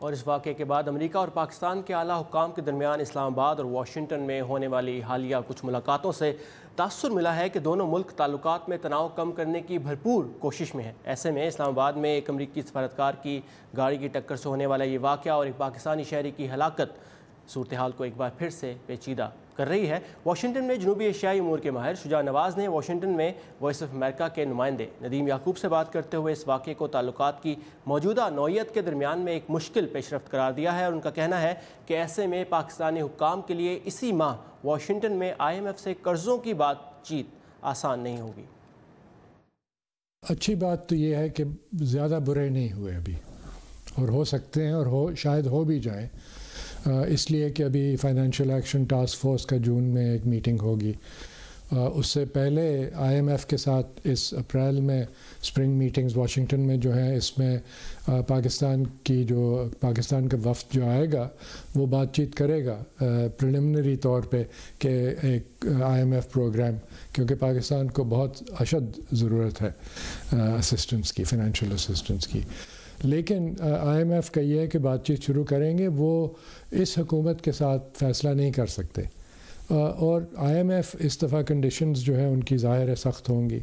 اور اس واقعے کے بعد امریکہ اور پاکستان کے اعلیٰ حکام کے درمیان اسلام آباد اور واشنگٹن میں ہونے والی حالیہ کچھ ملاقاتوں سے تاثر ملا ہے کہ دونوں ملک تعلقات میں تناؤ کم کرنے کی بھرپور کوشش میں ہیں۔ ایسے میں اسلام آباد میں ایک امریکی سفارتکار کی گاڑی کی ٹکر سے ہونے والا یہ واقعہ اور ایک پاکستانی شہری کی ہلاکت صورتحال کو ایک بار پھر سے پیچیدہ کر رہی ہے۔ واشنگٹن میں جنوبی ایشیائی امور کے ماہر شجاع نواز نے واشنگٹن میں وائس آف امریکہ کے نمائندے ندیم یعقوب سے بات کرتے ہوئے اس واقعے کو تعلقات کی موجودہ نوعیت کے درمیان میں ایک مشکل پیش رفت قرار دیا ہے اور ان کا کہنا ہے کہ ایسے میں پاکستانی حکام کے لیے اسی ماہ واشنگٹن میں IMF سے قرضوں کی بات چیت آسان نہیں ہوگی۔ اچھی بات تو یہ ہے کہ زیادہ برے نہیں ہوئے ابھی، اور ہو سکتے ہیں اور شاید ہو بھی جائیں، اس لیے کہ ابھی فائنینشیل ایکشن ٹاسک فورس کا جون میں ایک میٹنگ ہوگی۔ اس سے پہلے IMF کے ساتھ اس اپریل میں اسپرنگ میٹنگز واشنگٹن میں جو ہیں، اس میں پاکستان کا وفد جو آئے گا وہ بات چیت کرے گا پریلیمنری طور پہ کہ ایک IMF پروگرام، کیونکہ پاکستان کو بہت اشد ضرورت ہے اسسٹنس کی، فائنینشیل اسسٹنس کی۔ لیکن IMF کا یہ ہے کہ بات چیت شروع کریں گے، وہ اس حکومت کے ساتھ فیصلہ نہیں کر سکتے، اور IMF اس دفعہ کنڈیشنز جو ہے ان کی ظاہر ہے سخت ہوں گی۔